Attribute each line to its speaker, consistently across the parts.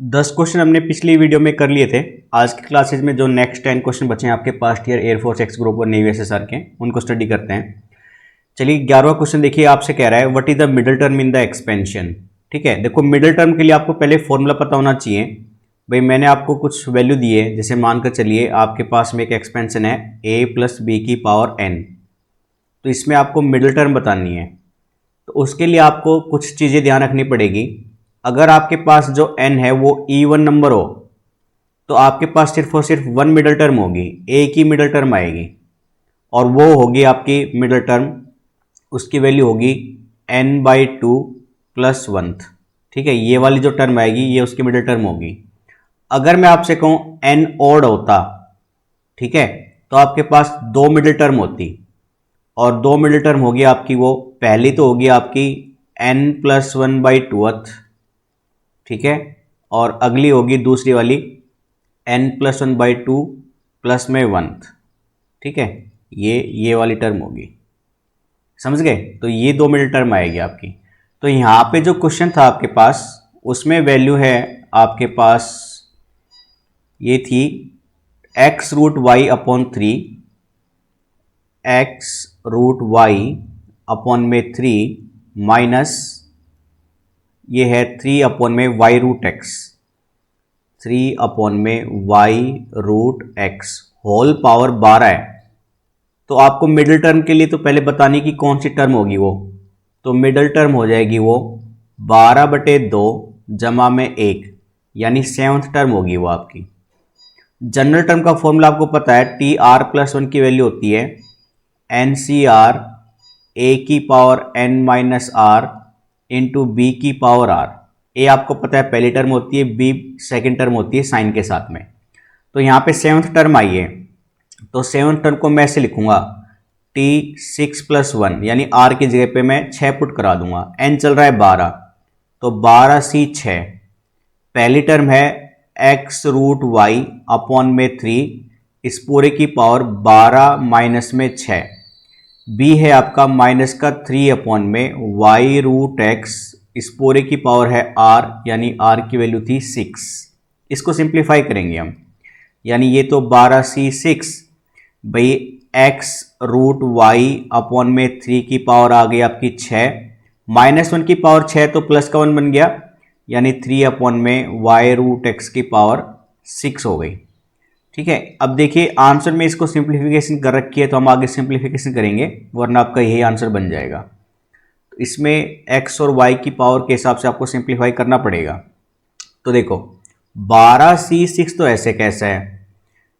Speaker 1: 10 question हमने पिछली video में कर लिए थे। आज की क्लासेज में जो नेक्स्ट 10 क्वेश्चन बचे हैं आपके past year air force x group और नेवी एसएसआर के, उनको स्टडी करते हैं। चलिए 11वां क्वेश्चन देखिए, आपसे कह रहा है what is the middle term in the expansion. ठीक है, देखो मिडिल टर्म के लिए आपको पहले फॉर्मूला पता होना चाहिए। भाई मैंने आपको कुछ वैल्यू दी है, जैसे मानकर चलिए आपके पास में एक एक्सपेंशन है a प्लस बी की पावर n, तो इसमें आपको मिडिल टर्म बतानी है। तो उसके लिए आपको कुछ चीज़ें ध्यान रखनी पड़ेगी। अगर आपके पास जो n है वो इवन नंबर हो तो आपके पास सिर्फ और सिर्फ वन मिडिल टर्म होगी, एक ही मिडिल टर्म आएगी और वो होगी आपकी मिडिल टर्म, उसकी वैल्यू होगी n/2 प्लस 1। ठीक है, ये वाली जो टर्म आएगी ये उसकी मिडिल टर्म होगी। अगर मैं आपसे कहूँ n ऑड होता, ठीक है, तो आपके पास दो मिडिल टर्म होती और दो मिडिल टर्म होगी आपकी, वो पहली तो होगी आपकी n+1/2, ठीक है, और अगली होगी दूसरी वाली n+1/2 प्लस में 1। ठीक है, ये वाली टर्म होगी, समझ गए। तो ये दो मिडिल टर्म आएगी आपकी। तो यहाँ पे जो क्वेश्चन था आपके पास उसमें वैल्यू है आपके पास, ये थी x√y/3, x√y/3 माइनस ये है 3/y√x, 3/y√x होल पावर 12 है। तो आपको मिडिल टर्म के लिए तो पहले बतानी कि कौन सी टर्म होगी वो, तो मिडिल टर्म हो जाएगी वो 12/2 जमा में 1, यानी सेवंथ टर्म होगी वो आपकी। जनरल टर्म का फॉर्मूला आपको पता है, TR+1 की वैल्यू होती है NCR a⁻n−r इंटू बी की पावर r। ए आपको पता है पहली टर्म होती है, बी सेकेंड टर्म होती है साइन के साथ में। तो यहाँ पे सेवंथ टर्म आई है, तो सेवंथ टर्म को मैं ऐसे लिखूंगा T6+1, यानी r की जगह पे मैं 6 पुट करा दूंगा। n चल रहा है 12, तो 12c6। पहली टर्म है x√y/3, इस पूरे की पावर 12 माइनस में 6। बी है आपका माइनस का 3/y√x, इस पूरे की पावर है r, यानी r की वैल्यू थी 6। इसको सिंप्लीफाई करेंगे हम, यानी ये तो 12c6 भाई x√y/3 की पावर आ गई आपकी 6, -1 की पावर 6 तो प्लस का 1 बन गया, यानी 3/y√x की पावर 6 हो गई। ठीक है, अब देखिए आंसर में इसको सिंप्लीफिकेशन कर रखी है तो हम आगे सिंप्लीफिकेशन करेंगे, वरना आपका यही आंसर बन जाएगा। तो इसमें x और y की पावर के हिसाब से आपको सिंप्लीफाई करना पड़ेगा। तो देखो 12c6 तो ऐसे कैसा है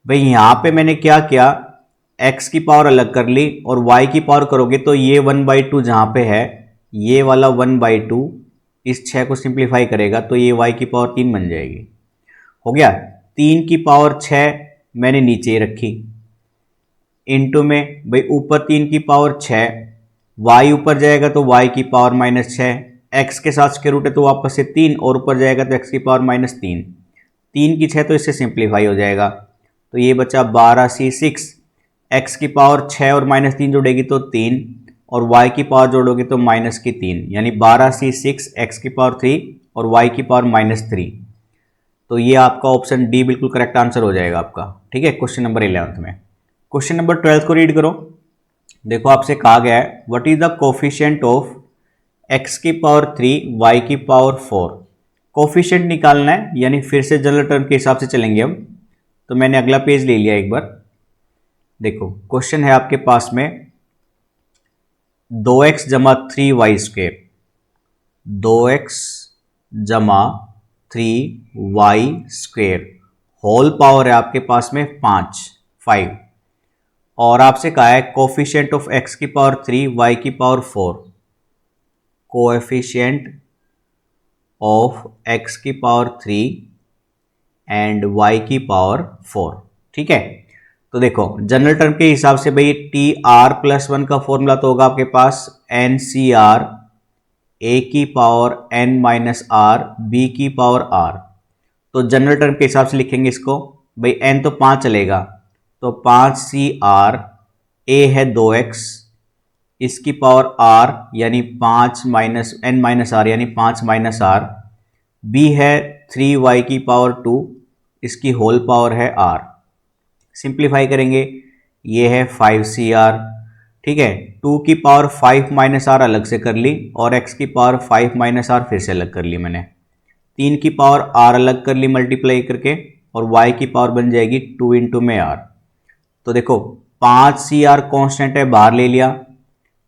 Speaker 1: भाई, यहाँ पे मैंने क्या किया, x की पावर अलग कर ली और y की पावर करोगे तो ये 1/2 जहाँ पे है, ये वाला 1/2 इस 6 को सिंप्लीफाई करेगा तो ये y की पावर 3 बन जाएगी। हो गया, 3 की पावर 6 मैंने नीचे रखी, इनटू में भाई ऊपर 3 की पावर 6, y ऊपर जाएगा तो y की पावर -6, x के साथ स्क्वायर रूट है तो वापस से 3 और ऊपर जाएगा तो x की पावर -3, 3 की 6 तो इससे सिंप्लीफाई हो जाएगा। तो ये बचा 12c6, x की पावर 6 और -3 जोड़ेगी तो 3 और y की पावर जोड़ोगे तो -3, यानी 12c6 x की पावर 3 और y की पावर -3। तो ये आपका ऑप्शन डी बिल्कुल करेक्ट आंसर हो जाएगा आपका। ठीक है, क्वेश्चन नंबर 11 में। क्वेश्चन नंबर 12 को रीड करो। देखो आपसे कहा गया है what is the coefficient of x की पावर 3 y की पावर 4। कोफिशिएंट निकालना है, यानी फिर से जनरल टर्म के हिसाब से चलेंगे हम। तो मैंने अगला पेज ले लिया एक बार। देखो क्वेश्चन है आपके पास में 2x जमा 3y², 2x जमा 3y² होल पावर है आपके पास में 5, और आपसे कहा है कोफिशिएंट ऑफ x की पावर 3 y की पावर 4, कोएफिशिएंट ऑफ x की पावर 3 एंड y की पावर 4। ठीक है, तो देखो जनरल टर्म के हिसाब से भाई TR+1 का फॉर्मूला तो होगा आपके पास NCR a⁻n−r b की पावर r। तो जनरल टर्म के हिसाब से लिखेंगे इसको, भाई n तो 5 चलेगा तो 5CR, a है 2x, इसकी पावर r यानी 5 - n - r यानी 5 - r b है 3y की पावर 2, इसकी होल पावर है r। सिंप्लीफाई करेंगे, ये है 5cr, ठीक है। 2 की पावर 5 माइनस आर अलग से कर ली और x की पावर 5 माइनस आर फिर से अलग कर ली मैंने। 3 की पावर r अलग कर ली मल्टीप्लाई करके, और y की पावर बन जाएगी 2 इंटू में r। तो देखो 5cr कॉन्स्टेंट है, बाहर ले लिया।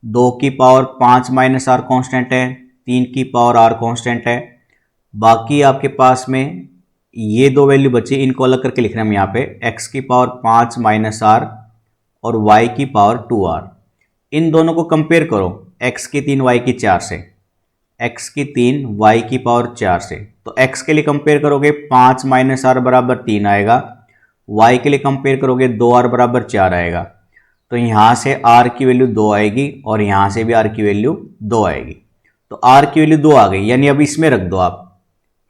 Speaker 1: 2 की पावर 5 माइनस आर कॉन्स्टेंट है, 3 की पावर r कॉन्स्टेंट है। बाकी आपके पास में ये दो वैल्यू बची, इनको अलग करके लिख रहे हैं हम यहाँ पे, x की पावर 5 माइनस आर और y की पावर 2r। इन दोनों को कंपेयर करो, x की 3 y की 4 से, x की 3 y की पावर 4 से। तो x के लिए कंपेयर करोगे 5 माइनस आर बराबर 3 आएगा, y के लिए कंपेयर करोगे 2r बराबर 4 आएगा। तो यहाँ से r की वैल्यू 2 आएगी और यहाँ से भी r की वैल्यू 2 आएगी। तो r की वैल्यू 2 आ गई, यानी अब इसमें रख दो आप,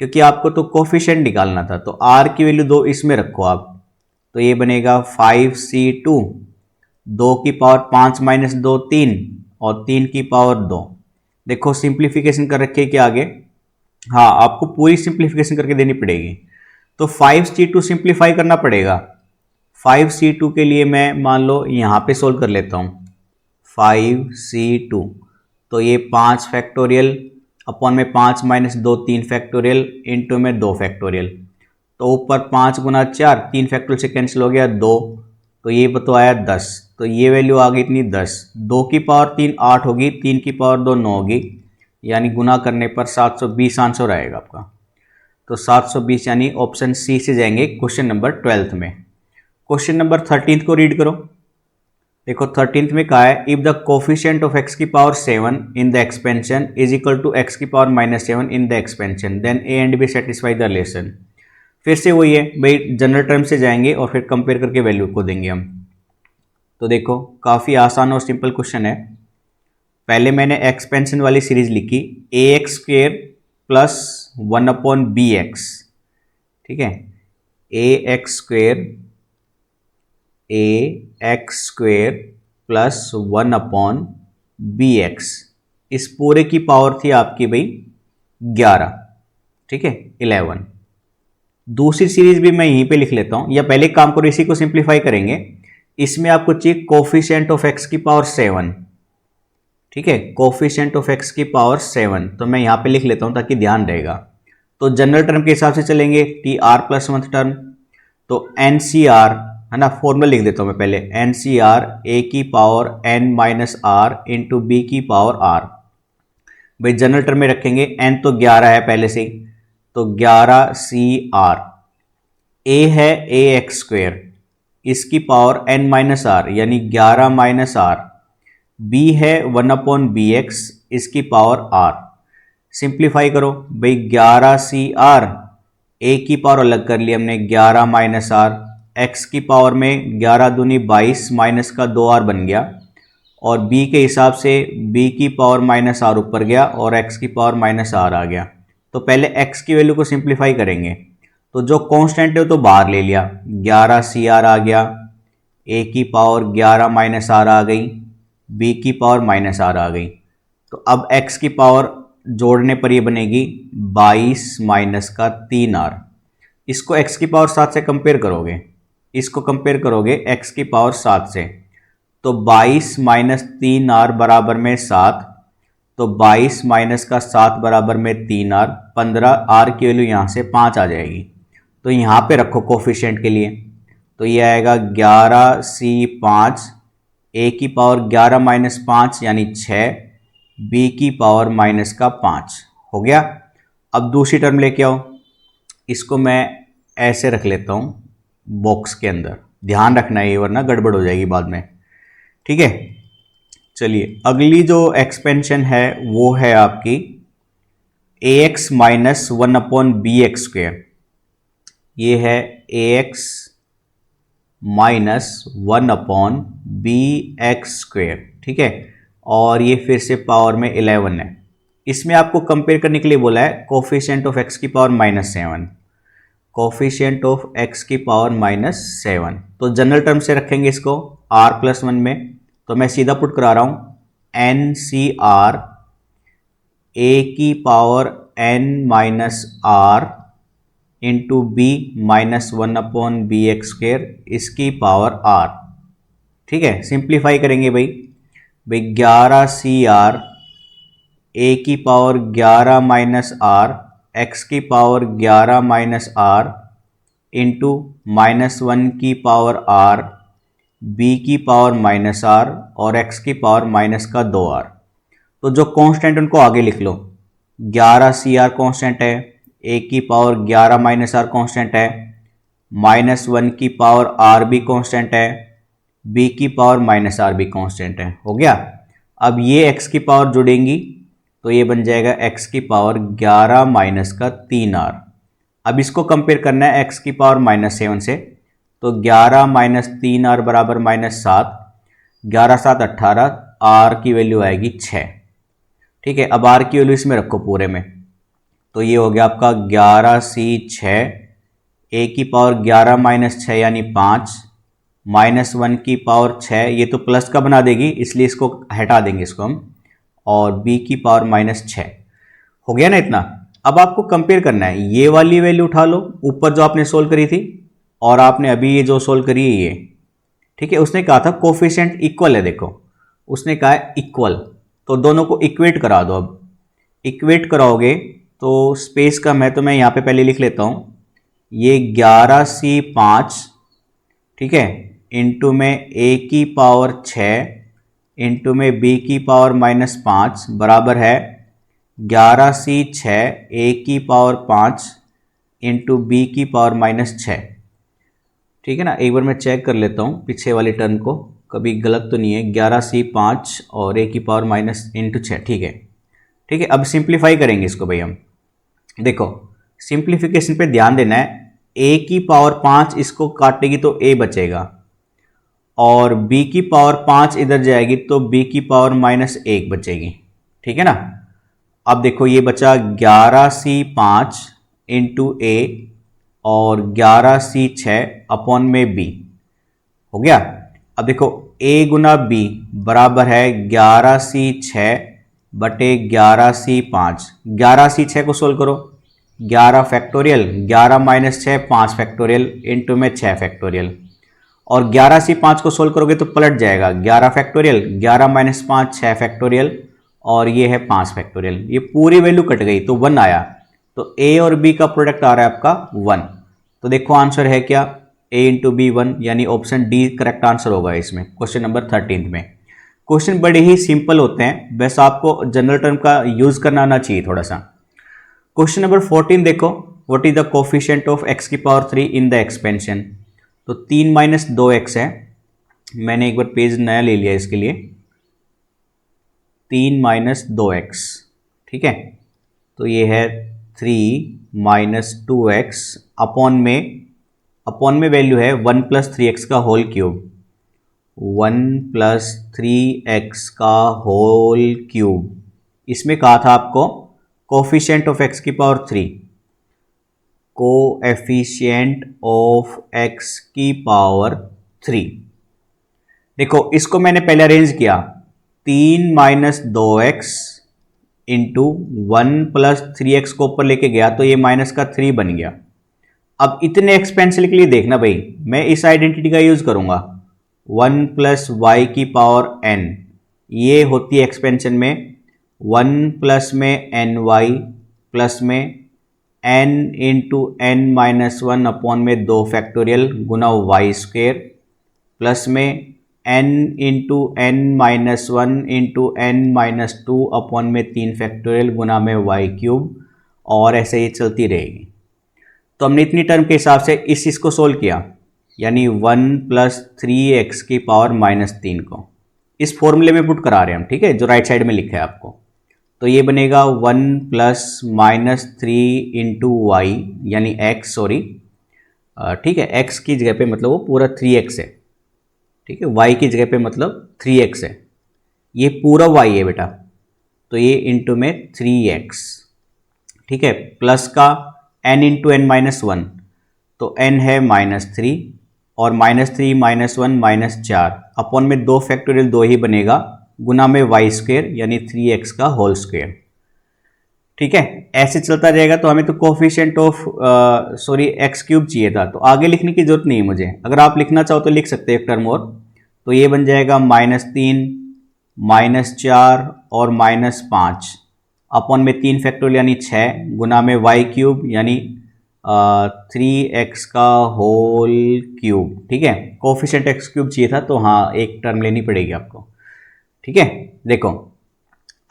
Speaker 1: क्योंकि आपको तो कोफिशिएंट निकालना था। तो r की वैल्यू 2 इसमें रखो आप, तो ये बनेगा 5c2, 2 की पावर 5 माइनस 2 3 और 3 की पावर 2। देखो सिंप्लीफिकेशन कर रखी है कि आगे, हाँ आपको पूरी सिंप्लीफिकेशन करके देनी पड़ेगी। तो 5c2 सिंप्लीफाई करना पड़ेगा। 5c2 के लिए मैं मान लो यहाँ पे सोल्व कर लेता हूँ। 5c2, तो ये 5 फैक्टोरियल अपॉन में 5 माइनस 2 3 फैक्टोरियल इंटू में 2 फैक्टोरियल। तो ऊपर 5 गुना 4, 3 फैक्टोरियल से कैंसिल हो गया 2, तो ये तो आया 10। तो ये वैल्यू आ गई इतनी 10। 2 की पावर 3 8 होगी, 3 की पावर 2 9 होगी, यानी गुना करने पर 720 आंसर आएगा आपका। तो 720 यानी ऑप्शन सी से जाएंगे क्वेश्चन नंबर 12 में। क्वेश्चन नंबर 13 को रीड करो। देखो 13th में कहा है, if the coefficient of x की power 7 in the expansion is equal to x की power -7 in the expansion, then a and b satisfy the relation. फिर से वही है भाई, जनरल टर्म से जाएंगे और फिर कंपेयर करके वैल्यू को देंगे हम। तो देखो काफ़ी आसान और सिंपल क्वेश्चन है। पहले मैंने एक्सपेंशन वाली सीरीज लिखी, ax² प्लस 1/bx, ठीक है। ax² प्लस 1/bx, इस पूरे की पावर थी आपकी भाई 11, ठीक है 11। दूसरी सीरीज भी मैं यहीं पे लिख लेता हूं, या पहले काम करो इसी को सिंप्लीफाई करेंगे। इसमें आपको चाहिए कोफिशिएंट ऑफ x की पावर 7, ठीक है, कोफिशिएंट ऑफ x की पावर 7। तो मैं यहां पे लिख लेता हूं ताकि ध्यान रहेगा। तो जनरल टर्म के हिसाब से चलेंगे, tr प्लस 1 टर्म, तो ncr है ना, फॉर्मूला लिख देता हूं मैं पहले, ncr a की power n minus r into b की पावर r। भाई जनरल टर्म में रखेंगे, n तो 11 है पहले से ही, तो 11cr। a है ax², इसकी पावर n माइनस आर यानी 11 माइनस आर। b है 1/bx, इसकी पावर r। सिंप्लीफाई करो भाई, 11cr, a की पावर अलग कर ली हमने 11 माइनस आर, x की पावर में 11 दूनी 22 माइनस का 2r बन गया, और b के हिसाब से b की पावर माइनस आर ऊपर गया और x की पावर माइनस आर आ गया। तो पहले x की वैल्यू को सिंप्लीफाई करेंगे, तो जो कांस्टेंट है वो तो बाहर ले लिया, 11cr आ गया, a की पावर 11 माइनस आर आ गई, b की पावर माइनस आर आ गई। तो अब x की पावर जोड़ने पर ये बनेगी 22 माइनस का 3r। इसको x की पावर 7 से कंपेयर करोगे, इसको कंपेयर करोगे x की पावर 7 से, तो 22 माइनस 3r बराबर में 7, तो 22 माइनस का 7 बराबर में 3r, 15, r की वैल्यू यहाँ से 5 आ जाएगी। तो यहाँ पे रखो कोफिशिएंट के लिए, तो ये आएगा 11c5, a की पावर 11 माइनस 5 यानी 6, b की पावर माइनस का 5 हो गया। अब दूसरी टर्म लेके आओ, इसको मैं ऐसे रख लेता हूँ बॉक्स के अंदर, ध्यान रखना है वरना गड़बड़ हो जाएगी बाद में, ठीक है। चलिए अगली जो एक्सपेंशन है वो है आपकी ax माइनस 1/bx²। ये है ax माइनस 1/bx², ठीक है, और ये फिर से पावर में 11 है। इसमें आपको कंपेयर करने के लिए बोला है कोफिशिएंट ऑफ x की पावर -7, कोफिशिएंट ऑफ x की पावर -7। तो जनरल टर्म से रखेंगे इसको r प्लस 1 में, तो मैं सीधा पुट करा रहा हूँ ncr a की power n minus r into b minus 1/bx², इसकी पावर r। ठीक है, सिंप्लीफाई करेंगे भाई 11 CR a की पावर 11 माइनस आर, एक्स की पावर 11 माइनस आर इंटू -1 की पावर r, b की पावर माइनस आर और x की पावर माइनस का 2r। तो जो कांस्टेंट उनको आगे लिख लो, 11 CR कांस्टेंट है, a की पावर 11 माइनस आर कांस्टेंट है, -1 की पावर r भी कांस्टेंट है, b की पावर माइनस आर भी कांस्टेंट है। हो गया। अब ये x की पावर जुड़ेंगी तो ये बन जाएगा x की पावर 11 माइनस का 3r। अब इसको कंपेयर करना है x की पावर -7 से, तो 11 माइनस 3r बराबर -7, 11 7 18, r की वैल्यू आएगी 6। ठीक है, अब r की वैल्यू इसमें रखो पूरे में, तो ये हो गया आपका 11C6, a की पावर 11 माइनस 6 यानी 5, -1 की पावर 6, ये तो प्लस का बना देगी इसलिए इसको हटा देंगे इसको हम, और b की पावर -6। हो गया ना इतना। अब आपको कंपेयर करना है, ये वाली वैल्यू उठा लो ऊपर जो आपने सोल्व करी थी, और आपने अभी ये जो सोल्व करी है ये। ठीक है, उसने कहा था कोफिशिएंट इक्वल है, देखो उसने कहा है इक्वल, तो दोनों को इक्वेट करा दो। अब इक्वेट कराओगे तो स्पेस कम है तो मैं यहाँ पे पहले लिख लेता हूँ, ये 11C5, ठीक है, इंटू में a की पावर 6 इंटू में b की पावर -5 बराबर है 11C6 a की पावर 5 इंटू b की पावर -6। ठीक है ना, एक बार मैं चेक कर लेता हूँ पीछे वाली टर्म को, कभी गलत तो नहीं है। 11C5 और a की पावर -6, ठीक है। ठीक है, अब सिंप्लीफाई करेंगे इसको भाई हम। देखो सिंप्लीफिकेशन पे ध्यान देना है, a की पावर 5 इसको काटेगी तो a बचेगा, और b की पावर 5 इधर जाएगी तो b की पावर -1 बचेगी। ठीक है ना। अब देखो ये बचा 11C5 इंटू a और 11C6 अपॉन में b। हो गया। अब देखो a गुना b बराबर है 11C6 बटे 11C5। 11C6 को सोल्व करो, 11 फैक्टोरियल, 11 माइनस 6 5 फैक्टोरियल इंटू में 6 फैक्टोरियल, और 11C5 को सोल्व करोगे तो पलट जाएगा, 11 फैक्टोरियल, 11 माइनस 5 6 फैक्टोरियल, और ये है 5 फैक्टोरियल। ये पूरी वैल्यू कट गई तो 1 आया, तो a और b का प्रोडक्ट आ रहा है आपका 1। तो देखो आंसर है क्या, a इंटू बी 1, यानी ऑप्शन डी करेक्ट आंसर होगा इसमें, क्वेश्चन नंबर 13 में। क्वेश्चन बड़े ही सिंपल होते हैं, बस आपको जनरल टर्म का यूज करना आना चाहिए थोड़ा सा। क्वेश्चन नंबर 14 देखो, what is the coefficient of x की पावर 3 इन द एक्सपेंशन। तो 3 माइनस 2x है, मैंने एक बार पेज नया ले लिया इसके लिए, 3 माइनस 2x, ठीक है। तो ये है 3 माइनस 2x अपॉन में वैल्यू है 1 प्लस 3x का होल क्यूब, 1 प्लस 3x का होल क्यूब। इसमें कहा था आपको कोफिशिएंट ऑफ x की पावर 3, कोएफिशिएंट ऑफ x की पावर 3। देखो इसको मैंने पहले अरेंज किया, 3 minus 2x into 1 plus 3x को ऊपर लेके गया तो ये माइनस का 3 बन गया। अब इतने एक्सपेंसिव के लिए देखना भाई, मैं इस आइडेंटिटी का यूज करूंगा, 1 प्लस वाई की पावर n, ये होती है एक्सपेंशन में 1 प्लस में एन वाई प्लस में n into n minus 1 upon में 2 फैक्टोरियल गुना वाई स्क्वेयर प्लस में n into n minus 1 into n minus 2 upon में 3 फैक्टोरियल गुना में वाई क्यूब, और ऐसे ही चलती रहेगी। तो हमने इतनी टर्म के हिसाब से इस चीज़ को सोल्व किया, यानी 1 प्लस 3x की पावर -3 को इस फॉर्मूले में पुट करा रहे हैं हम, ठीक है, जो राइट साइड में लिखा है आपको। तो ये बनेगा 1 प्लस -3 इंटू वाई यानी x, सॉरी, ठीक है, x की जगह पे मतलब वो पूरा 3x है, ठीक है, y की जगह पे मतलब 3x है, ये पूरा y है बेटा, तो ये इंटू में 3x, ठीक है, प्लस का n इंटू एन माइनस 1, तो n है -3 और -3 -1 -4 अपॉन में 2 फैक्टोरियल 2 ही बनेगा गुना में वाई स्क्वेयर यानी 3x का होल स्क्वेयर। ठीक है, ऐसे चलता जाएगा। तो हमें तो कोफिशिएंट ऑफ एक्स क्यूब चाहिए था, तो आगे लिखने की जरूरत नहीं है मुझे। अगर आप लिखना चाहो तो लिख सकते हैं एक टर्म और, तो ये बन जाएगा -3 -4 और -5 अपॉन में 3 फैक्टोरियल यानी 6 गुना में वाई क्यूब यानी 3x का होल क्यूब। ठीक है, कोफिशिएंट एक्स क्यूब चाहिए था, तो हाँ एक टर्म लेनी पड़ेगी आपको। ठीक है, देखो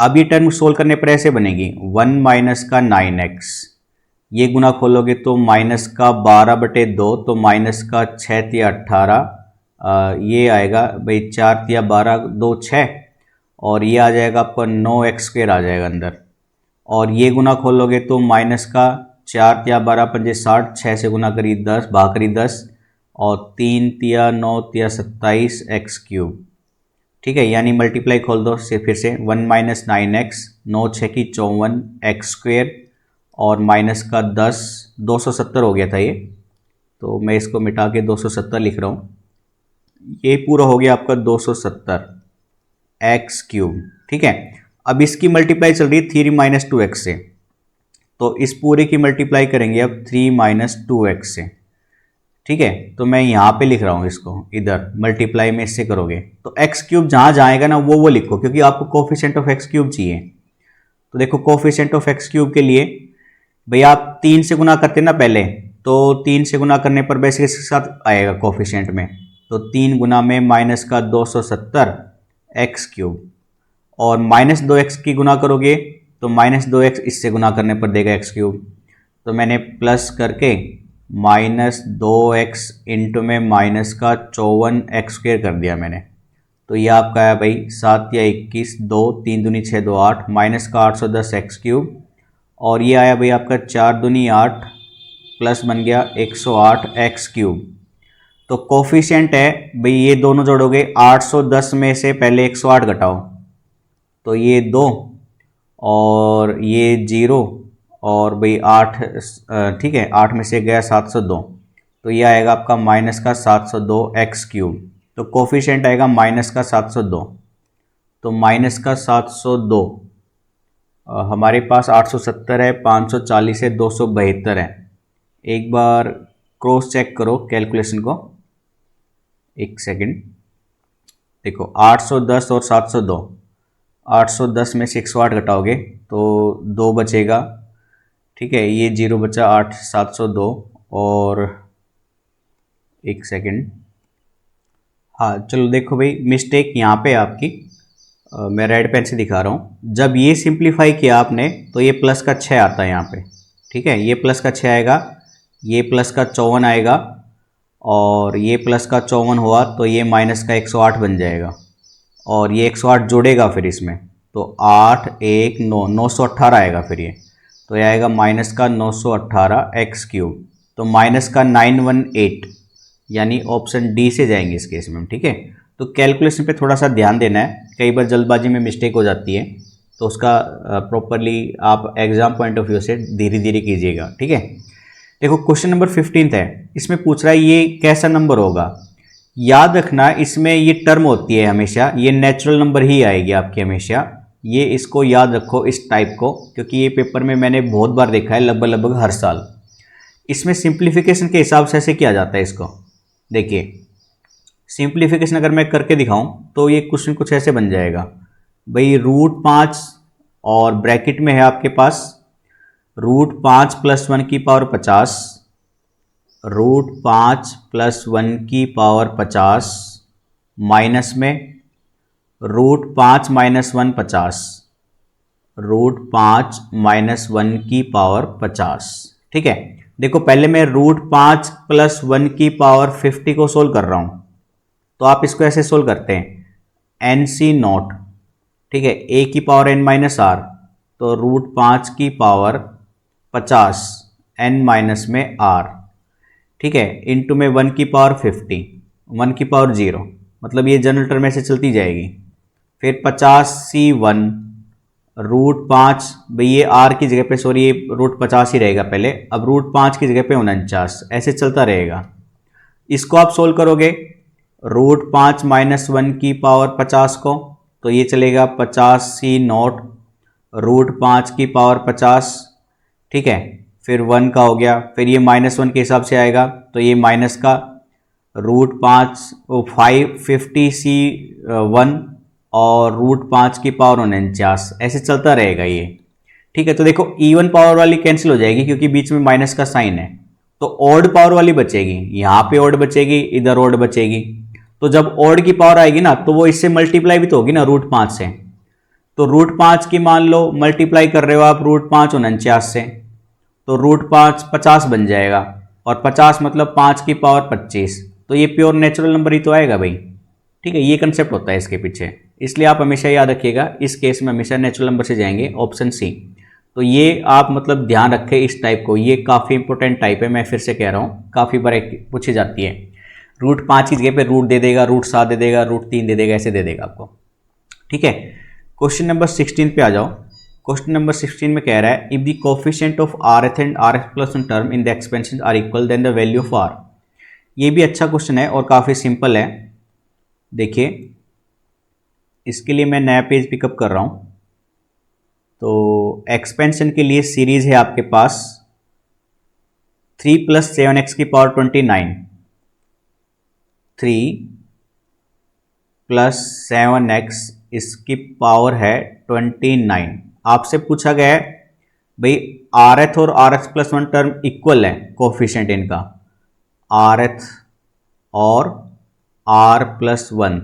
Speaker 1: अब ये टर्म सोल्व करने पर ऐसे बनेगी 1 माइनस का 9x, ये गुना खोलोगे तो माइनस का 12/2, तो माइनस का 6 तिया 18, ये आएगा भाई 4 तिया 12 2 6, और ये आ जाएगा आपका 9x² आ जाएगा अंदर। और ये गुना खोलोगे तो माइनस का 4 तिया 12 पंजे 60, 6 से गुना करी 10 भाकरी 10, और 3 तिया 9 तिया 27 x³। ठीक है, यानी मल्टीप्लाई खोल दो फिर से 1 माइनस 9x, 9 6 की 54 x² और माइनस का 10, 270 हो गया था ये, तो मैं इसको मिटा के 270 लिख रहा हूँ। ये पूरा हो गया आपका 270 x³। ठीक है, अब इसकी मल्टीप्लाई चल रही है 3 - 2x से, तो इस पूरे की मल्टीप्लाई करेंगे अब 3 - 2x से। ठीक है, तो मैं यहाँ पे लिख रहा हूँ इसको, इधर मल्टीप्लाई में इससे करोगे तो x³ जहाँ जाएगा ना वो लिखो, क्योंकि आपको कोफिशिएंट ऑफ x³ चाहिए। तो देखो कोफिशिएंट ऑफ x³ के लिए भैया आप 3 से गुना करते ना पहले, तो 3 से गुना करने पर वैसे इसके साथ आएगा कोफिशिएंट में, तो 3 गुना में माइनस का 270 x³, और -2x की गुना करोगे तो -2x इससे गुना करने पर देगा x³। तो मैंने प्लस करके -2x इंटू में माइनस का 54 x² कर दिया मैंने। तो ये आपका है भाई 7 या 21, 2 3 दूनी 6 2 8, माइनस का 810 x³, और ये आया भाई आपका 4 दूनी 8 प्लस बन गया 108 x³। तो कोफिशिएंट है भाई, ये दोनों जोड़ोगे 810 में से पहले 108 घटाओ, तो ये 2 और ये 0 और भाई 8, ठीक है 8 में से गया 702, तो ये आएगा आपका माइनस का 702 x³। तो कोफिशिएंट आएगा माइनस का 702, तो माइनस का 702 हमारे पास 870 है, 540 है, 272 है। एक बार क्रॉस चेक करो कैलकुलेशन को, एक सेकंड। देखो 810 और 702, 810 में से 108 घटाओगे तो 2 बचेगा। ठीक है, ये 0 बचा, 8 702, और एक सेकंड, हाँ चलो देखो भाई मिस्टेक यहाँ पे आपकी, मैं रेड पेन से दिखा रहा हूँ। जब ये सिंप्लीफाई किया आपने तो ये प्लस का 6 आता है यहाँ पे। ठीक है, ये प्लस का 6 आएगा, ये प्लस का 54 आएगा, और ये प्लस का 54 हुआ तो ये माइनस का 108 बन जाएगा, और ये 108 जोड़ेगा फिर इसमें, तो 8 1 9 918 आएगा फिर ये, तो यह आएगा माइनस का 918 x³। तो माइनस का 918, यानी ऑप्शन डी से जाएंगे इस केस में। ठीक है, तो कैलकुलेशन पे थोड़ा सा ध्यान देना है, कई बार जल्दबाजी में मिस्टेक हो जाती है, तो उसका प्रॉपरली आप एग्जाम पॉइंट ऑफ व्यू से धीरे धीरे कीजिएगा। ठीक है, देखो क्वेश्चन नंबर 15 है, इसमें पूछ रहा है ये कैसा नंबर होगा। याद रखना इसमें ये टर्म होती है हमेशा, ये नेचुरल नंबर ही आएगी आपकी हमेशा, ये इसको याद रखो इस टाइप को, क्योंकि ये पेपर में मैंने बहुत बार देखा है, लगभग हर साल। इसमें सिंप्लीफिकेशन के हिसाब से ऐसे किया जाता है इसको। देखिए सिंप्लीफिकेशन अगर मैं करके दिखाऊं तो ये क्वेश्चन कुछ ऐसे बन जाएगा भाई, √5 और ब्रैकेट में है आपके पास √5 + 1 की पावर 50, √5 + 1 की पावर 50, माइनस में √5 - 1 50, √5 - 1 की पावर 50। ठीक है, देखो पहले मैं √5 + 1 की पावर 50 को सोल्व कर रहा हूं, तो आप इसको ऐसे सोल्व करते हैं NC0। ठीक है, a की पावर n - r, तो √5 की पावर 50 n माइनस में r। ठीक है, इंटू में 1 की पावर 50, 1 की पावर 0, मतलब ये जनरल टर्म ऐसे चलती जाएगी। फिर 50C1 √5, भाई ये r की जगह पे, सॉरी ये √50 ही रहेगा पहले, अब √5 की जगह पे 49, ऐसे चलता रहेगा। इसको आप सोल्व करोगे √5 - 1 की पावर 50 को, तो ये चलेगा 50C0 √5 की पावर 50, ठीक है, फिर 1 का हो गया, फिर ये -1 के हिसाब से आएगा तो ये माइनस का √5 550C1 और √5 की पावर 49, ऐसे चलता रहेगा ये, ठीक है। तो देखो इवन पावर वाली कैंसिल हो जाएगी क्योंकि बीच में माइनस का साइन है, तो ऑड पावर वाली बचेगी, यहाँ पे ऑड बचेगी, इधर ऑड बचेगी। तो जब ऑड की पावर आएगी ना तो वो इससे मल्टीप्लाई भी तो होगी ना √5 से, तो √5 की मान लो मल्टीप्लाई कर रहे हो आप √5 49 से, तो √5 50 बन जाएगा, और 50 मतलब 5 की पावर 25, तो ये प्योर नेचुरल नंबर ही तो आएगा भाई, ठीक है। ये कंसेप्ट होता है इसके पीछे, इसलिए आप हमेशा याद रखिएगा इस केस में हमेशा नेचुरल नंबर से जाएंगे, ऑप्शन सी। तो ये आप मतलब ध्यान रखें इस टाइप को, ये काफ़ी इंपॉर्टेंट टाइप है, मैं फिर से कह रहा हूँ, काफ़ी बार पूछी जाती है। √5 की जगह पे रूट दे देगा, √7 दे देगा, √3 दे देगा, ऐसे दे देगा आपको, ठीक है। क्वेश्चन नंबर 16 पे आ जाओ। क्वेश्चन नंबर 16 में कह रहा है if the coefficient of rth and rx plus one term in the expansion are equal then the value of r। ये भी अच्छा क्वेश्चन है और काफ़ी सिंपल है। देखिए इसके लिए मैं नया पेज पिकअप कर रहा हूँ। तो एक्सपेंशन के लिए सीरीज है आपके पास 3 + 7x की पावर 29, 3 + 7x इसकी पावर है 29। आपसे पूछा गया है भाई rth और rx plus one term equal है, कोफिशिएंट इनका rth और r प्लस 1,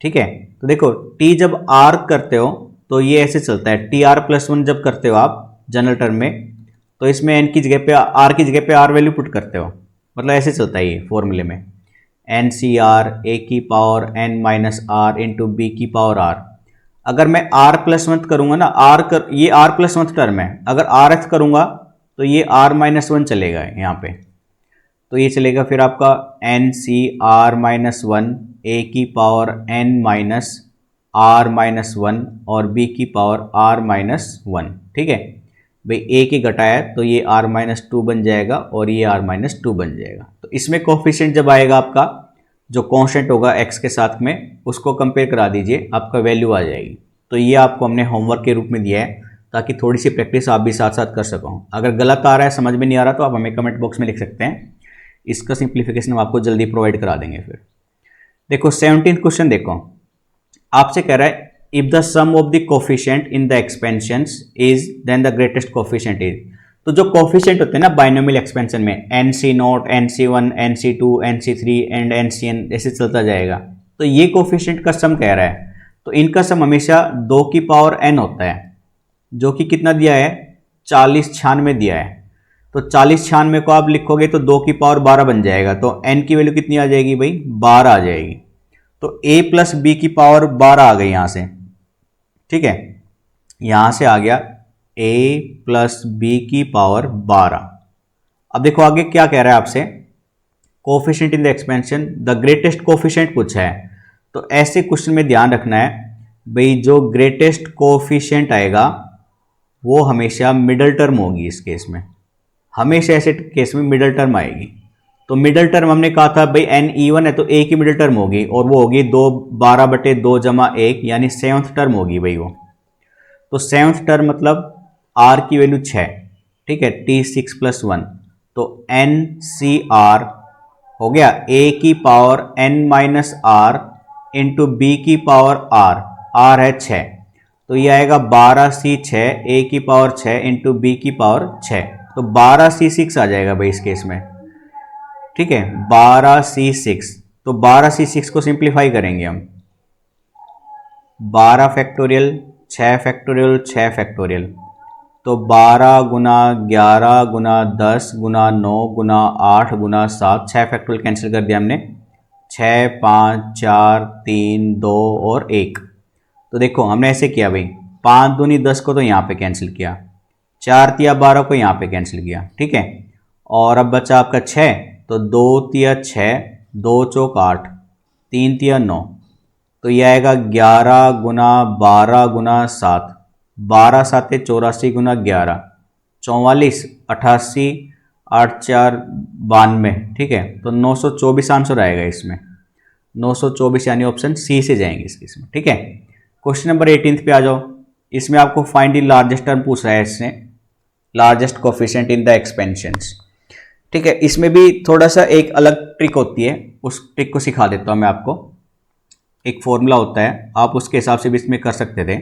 Speaker 1: ठीक है। तो देखो t जब r करते हो तो ये ऐसे चलता है, tr + 1 जब करते हो आप जनरल टर्म में, तो इसमें n की जगह पे r की जगह पे r वैल्यू पुट करते हो, मतलब ऐसे चलता है ये फॉर्मूले में, NCR a की power n minus r into b की पावर r। अगर मैं r + 1 करूंगा ना, ये r + 1 टर्म है, अगर rth करूंगा तो ये r - 1 चलेगा यहाँ पे, तो ये चलेगा फिर आपका NCR - 1 a की पावर n माइनस r - 1 और b की पावर r - 1, ठीक है भाई। a की घटाया तो ये r - 2 बन जाएगा और ये r - 2 बन जाएगा। तो इसमें कोफिशिएंट जब आएगा आपका जो कांस्टेंट होगा x के साथ में, उसको कंपेयर करा दीजिए, आपका वैल्यू आ जाएगी। तो ये आपको हमने होमवर्क के रूप में दिया है ताकि थोड़ी सी प्रैक्टिस आप भी साथ साथ कर सको। अगर गलत आ रहा है, समझ में नहीं आ रहा, तो आप हमें कमेंट बॉक्स में लिख सकते हैं, इसका सिंप्लीफिकेशन हम आपको जल्दी प्रोवाइड करा देंगे। फिर देखो 17th क्वेश्चन देखो, आपसे कह रहा है if the sum of the coefficient in the expansions is then the greatest coefficient is. तो जो कोफिशिएंट होते हैं ना बाइनोमियल एक्सपेंशन में, NC0, NC1, NC2, NC3 and NCn ऐसे चलता जाएगा, तो ये कोफिशिएंट का सम कह रहा है, तो इनका सम हमेशा 2 की पावर n होता है, जो कि कितना दिया है 40 96 दिया है। तो 40 96 को आप लिखोगे तो 2 की पावर 12 बन जाएगा, तो n की वैल्यू कितनी आ जाएगी भाई 12 आ जाएगी। तो a + b की पावर 12 आ गई यहाँ से, ठीक है, यहाँ से आ गया a + b की पावर 12। अब देखो आगे क्या कह रहा है आपसे, coefficient in the expansion the greatest coefficient पूछा है। तो ऐसे क्वेश्चन में ध्यान रखना है भाई, जो ग्रेटेस्ट कोफिशिएंट आएगा वो हमेशा मिडल टर्म होगी। इस केस में हमेशा ऐसे केस में मिडल टर्म आएगी। तो मिडल टर्म हमने कहा था भाई n even है तो a की मिडल टर्म होगी, और वो होगी 12/2 + 1 यानी 7th टर्म होगी भाई वो। तो 7th टर्म मतलब r की वैल्यू 6, ठीक है, t6 + 1, तो NCR हो गया a की power n - r into b की पावर r है 6, तो ये आएगा 12C6 a की पावर 6 इंटू बी की पावर 6, तो 12C6 आ जाएगा भाई इस केस में, ठीक है 12C6। तो 12C6 को सिंप्लीफाई करेंगे हम, 12 फैक्टोरियल 6 फैक्टोरियल 6 फैक्टोरियल, तो 12 × 11 × 10 × 9 × 8 × 7, 6 फैक्टोरियल कैंसिल कर दिया हमने, 6 5 4 3 2 और 1। तो देखो हमने ऐसे किया भाई, 5 दूनी 10 को तो यहाँ पे कैंसिल किया, 4 तिया 12 को यहाँ पे कैंसिल किया, ठीक है, और अब बचा आपका 6, तो 2 तिया 6 2 चौक 8 3 तिया 9, तो ये आएगा 11 × 12 × 7, 12 7 84 × 11 44 88 8 4 92, ठीक है, तो 924 आंसर आएगा इसमें, 924 यानी ऑप्शन सी से जाएंगे इसमें, ठीक है। क्वेश्चन नंबर 18 पे आ जाओ। इसमें आपको फाइंड द लार्जेस्ट टर्म पूछ रहा है इसने, largest coefficient in the expansions. ठीक है, इसमें भी थोड़ा सा एक अलग ट्रिक होती है, उस ट्रिक को सिखा देता हूँ मैं आपको। एक फॉर्मूला होता है, आप उसके हिसाब से भी इसमें कर सकते थे।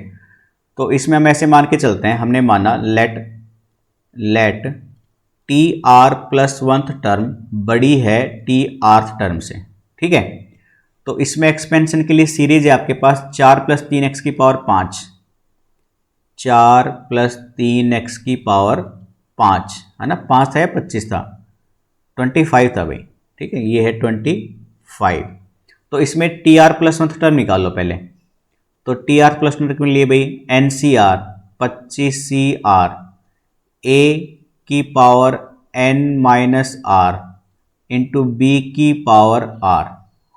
Speaker 1: तो इसमें हम ऐसे मान के चलते हैं, हमने माना let T are plus oneth term बड़ी है टी आर्थ टर्म से। ठीक है, तो इसमें एक्सपेंशन के लिए सीरीज है आपके पास 4 + 3x की पावर 5, 4 + 3x की पावर 5 है ना, 5 था या 25 था, 25 था भाई। ठीक है, ये है 25। तो इसमें t are plus oneth term निकाल लो पहले। तो t are plus oneth term लिए भाई n c r 25CR a की power n - r into b की पावर r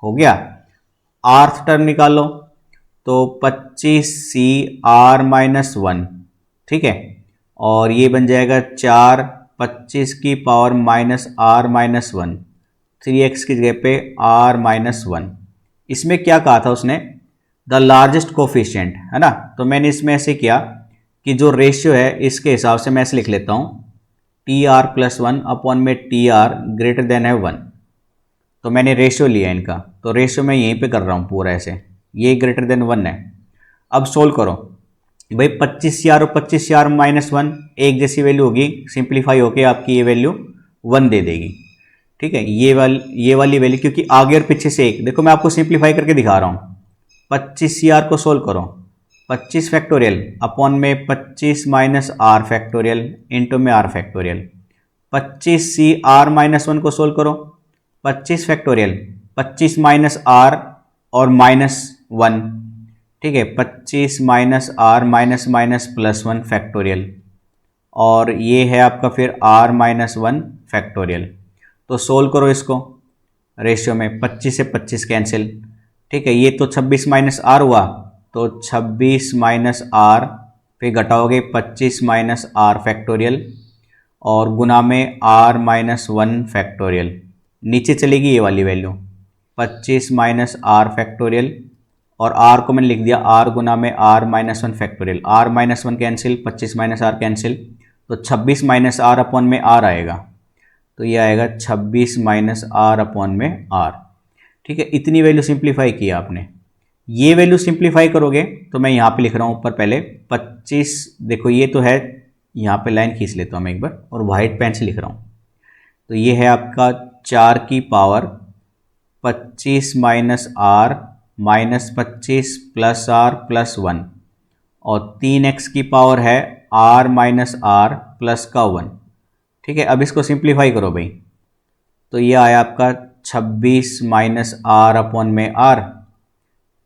Speaker 1: हो गया। आर्थ टर्म निकालो तो 25CR - 1। ठीक है, और ये बन जाएगा 4 25 की पावर -r - 1, 3x की जगह पे r - 1। इसमें क्या कहा था उसने, द लार्जेस्ट कोफिशिएंट है ना। तो मैंने इसमें ऐसे किया कि जो रेशियो है इसके हिसाब से मैं ऐसे लिख लेता हूँ, TR + 1 अपॉन में TR ग्रेटर देन है 1। तो मैंने रेशियो लिया इनका, तो रेशियो मैं यहीं पे कर रहा हूँ पूरा ऐसे, ये ग्रेटर देन 1 है। अब सोल्व करो भाई, 25CR और 25CR - 1 एक जैसी वैल्यू होगी, सिंप्लीफाई होके आपकी ये वैल्यू 1 दे देगी। ठीक है, ये वाली वैल्यू, क्योंकि आगे और पीछे से एक, देखो मैं आपको सिंप्लीफाई करके दिखा रहा हूँ। 25CR को सोल्व करो, 25 फैक्टोरियल अपॉन में 25 - r फैक्टोरियल इंटू में r फैक्टोरियल। 25CR - 1 को सोल्व करो, 25 फैक्टोरियल 25 - r और -1। ठीक है, 25 - r +1 फैक्टोरियल, और ये है आपका फिर r - 1 फैक्टोरियल। तो सोल्व करो इसको रेशियो में, 25 से 25 कैंसिल। ठीक है, ये तो 26 - r हुआ, तो 26 - r पे घटाओगे 25 - r फैक्टोरियल और गुना में r - 1 फैक्टोरियल। नीचे चलेगी ये वाली वैल्यू 25 - r फैक्टोरियल, और r को मैंने लिख दिया r गुना में r - 1 factorial. r - 1 cancel, 25 - r cancel, तो 26 - r अपॉन में r आएगा। तो ये आएगा 26 - r अपॉन में r। ठीक है, इतनी वैल्यू सिंप्लीफाई किया आपने। ये वैल्यू सिंप्लीफाई करोगे तो मैं यहाँ पे लिख रहा हूँ ऊपर पहले 25, देखो ये तो है, यहाँ पे लाइन खींच लेता हूँ मैं एक बार और वाइट पेन से लिख रहा हूँ। तो ये है आपका 4 की पावर 25 - r -25 + r + 1, और 3x की पावर है r - r प्लस का 1। ठीक है, अब इसको सिंप्लीफाई करो भाई, तो ये आया आपका 26 - r अपॉन में r।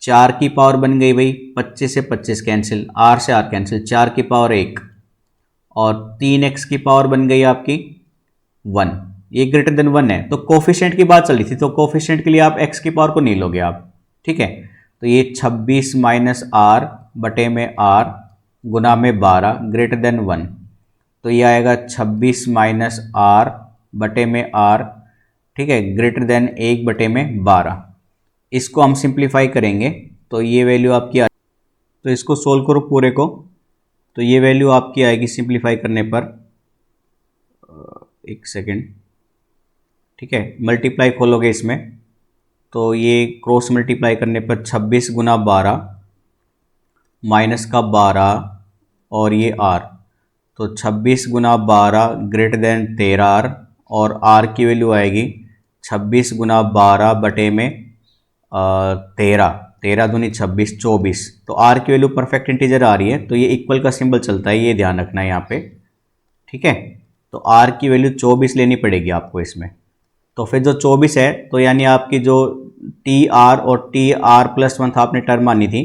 Speaker 1: 4 की पावर बन गई भाई, 25 से 25 कैंसिल, r से r कैंसिल, 4 की पावर 1, और 3x की पावर बन गई आपकी 1। ये ग्रेटर देन 1 है, तो कोफिशिएंट की बात चल रही थी, तो कोफिशिएंट के लिए आप x की पावर को नहीं लोगे आप। ठीक है, तो ये 26 - r बटे में r गुना में 12 ग्रेटर देन 1, तो ये आएगा 26 - r बटे में r। ठीक है, ग्रेटर देन 1 बटे में 12। इसको हम सिंप्लीफाई करेंगे तो ये वैल्यू आपकी तो इसको सोल्व करो पूरे को, तो ये वैल्यू आपकी आएगी सिंप्लीफाई करने पर, एक सेकेंड। ठीक है, मल्टीप्लाई खोलोगे इसमें तो ये क्रॉस मल्टीप्लाई करने पर 26 गुना 12 माइनस का 12 और ये r, तो 26 गुना 12 ग्रेटर देन 13r, और r की वैल्यू आएगी 26 गुना 12 बटे में 13, 13 दूनी 26, 24। तो r की वैल्यू परफेक्ट इंटीजर आ रही है, तो ये इक्वल का सिंबल चलता है, ये ध्यान रखना है यहाँ पे। ठीक है, तो r की वैल्यू 24 लेनी पड़ेगी आपको इसमें। तो फिर जो 24 है, तो यानी आपकी जो TR और TR + 1 था आपने टर्म मानी थी,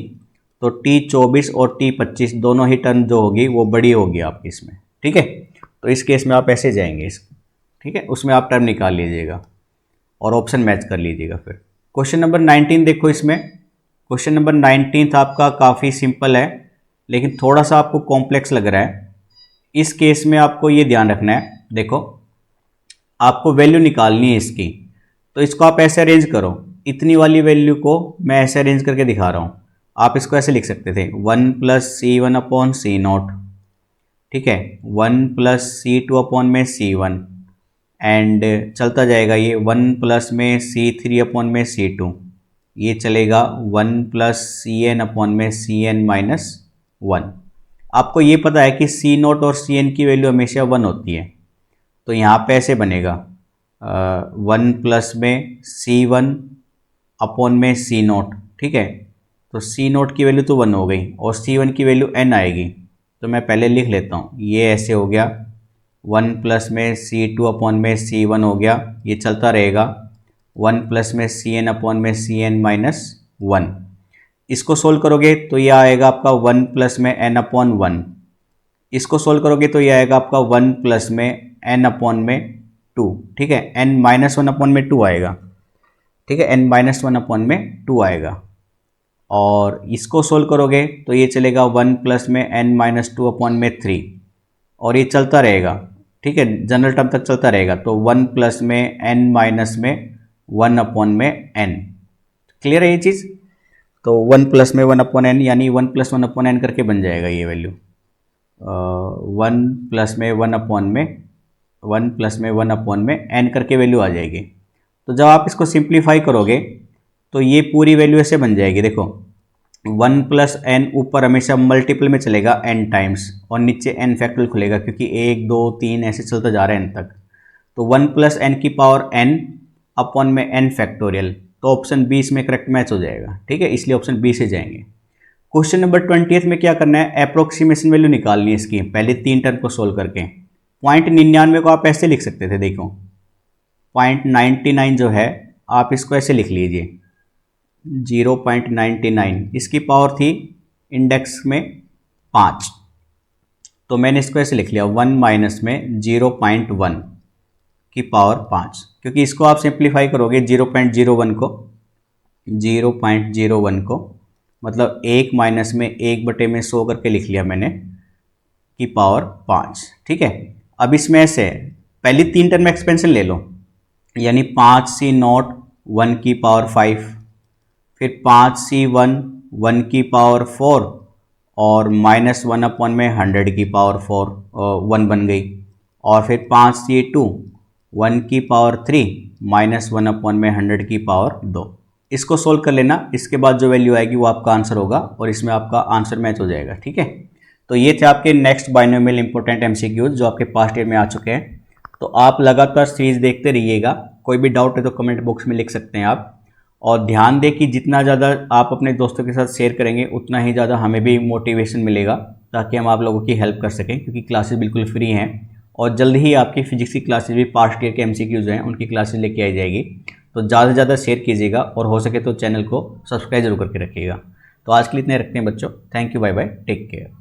Speaker 1: तो T24 और T25 दोनों ही टर्म जो होगी वो बड़ी होगी आपकी इसमें। ठीक है, तो इस केस में आप ऐसे जाएंगे ठीक है, उसमें आप टर्म निकाल लीजिएगा और ऑप्शन मैच कर लीजिएगा। फिर क्वेश्चन नंबर 19 देखो, इसमें क्वेश्चन नंबर 19 आपका काफ़ी सिंपल है लेकिन थोड़ा सा आपको कॉम्प्लेक्स लग रहा है। इस केस में आपको ये ध्यान रखना है, देखो आपको वैल्यू निकालनी है इसकी, तो इसको आप ऐसे अरेंज करो, इतनी वाली वैल्यू को मैं ऐसे अरेंज करके दिखा रहा हूँ। आप इसको ऐसे लिख सकते थे 1 प्लस C1/C0, ठीक है, 1 प्लस C2/C1 एंड चलता जाएगा ये 1 प्लस में C3/C2, ये चलेगा 1 प्लस CN/CN-1। आपको ये पता है कि C0 और CN की वैल्यू हमेशा 1 होती है, तो यहाँ पे ऐसे बनेगा 1 प्लस में C1/C0, ठीक है, तो C0 की वैल्यू तो 1 हो गई और C1 की वैल्यू n आएगी, तो मैं पहले लिख लेता हूँ, ये ऐसे हो गया 1 प्लस में C2/C1 हो गया, ये चलता रहेगा 1 प्लस में CN/CN-1। इसको सोल्व करोगे तो ये आएगा आपका 1 प्लस में n/1, इसको सोल्व करोगे तो ये आएगा आपका 1 प्लस में n/2, ठीक है, n-1/2 आएगा, ठीक है, n-1/2 आएगा। और इसको सोल्व करोगे तो ये चलेगा 1 प्लस में n-2/3 और ये चलता रहेगा, ठीक है, जनरल टर्म तक चलता रहेगा, तो 1 प्लस में n-1/n। क्लियर है ये चीज़? तो 1 प्लस में 1/n यानी 1 प्लस 1/n करके बन जाएगा ये वैल्यू, 1 प्लस में 1/n करके वैल्यू आ जाएगी। तो जब आप इसको सिंप्लीफाई करोगे तो ये पूरी वैल्यू ऐसे बन जाएगी, देखो 1 प्लस n ऊपर हमेशा मल्टीपल में चलेगा n टाइम्स और नीचे n फैक्टोरियल खुलेगा, क्योंकि 1 2 3 ऐसे चलता जा रहा है n तक, तो 1 प्लस n की पावर n अपॉन में n फैक्टोरियल, तो ऑप्शन बी इसमें करेक्ट मैच हो जाएगा, ठीक है, इसलिए ऑप्शन बी से जाएंगे। क्वेश्चन नंबर 20 में क्या करना है, अप्रोक्सीमेशन वैल्यू निकालनी है इसकी, पहले 3 टर्म को सोल्व करके। 0.99 को आप ऐसे लिख सकते थे, देखो 0.99 जो है आप इसको ऐसे लिख लीजिए 0.99, इसकी पावर थी इंडेक्स में 5, तो मैंने इसको ऐसे लिख लिया 1 माइनस में 0.1 की पावर 5, क्योंकि इसको आप सिंप्लीफाई करोगे 0.01 को मतलब 1 माइनस में 1/100 करके लिख लिया मैंने की पावर 5, ठीक है। अब इसमें ऐसे पहली 3 टर्म एक्सपेंशन ले लो, यानी 5C0 1 की पावर 5, फिर 5C1 1 की पावर 4 और -1/100 की पावर 1 बन गई, और फिर 5C2 1 की पावर 3 -1/100 की पावर 2। इसको सोल्व कर लेना, इसके बाद जो वैल्यू आएगी वो आपका आंसर होगा और इसमें आपका आंसर मैच हो जाएगा, ठीक है। तो ये थे आपके नेक्स्ट बाइनोमियल इंपॉर्टेंट MCQs जो आपके पास्ट ईयर में आ चुके हैं। तो आप लगातार सीरीज देखते रहिएगा, कोई भी डाउट है तो कमेंट बॉक्स में लिख सकते हैं आप, और ध्यान दें कि जितना ज़्यादा आप अपने दोस्तों के साथ शेयर करेंगे उतना ही ज़्यादा हमें भी मोटिवेशन मिलेगा, ताकि हम आप लोगों की हेल्प कर सकें, क्योंकि क्लासेस बिल्कुल फ्री हैं और जल्द ही आपकी फिजिक्स की क्लासेस भी पास्ट ईयर के MCQs हैं उनकी क्लासेस लेके आई जाएगी। तो ज़्यादा से ज़्यादा शेयर कीजिएगा और हो सके तो चैनल को सब्सक्राइब जरूर करके रखिएगा। तो आज के लिए इतने रखते हैं बच्चों, thank you, bye bye, take care.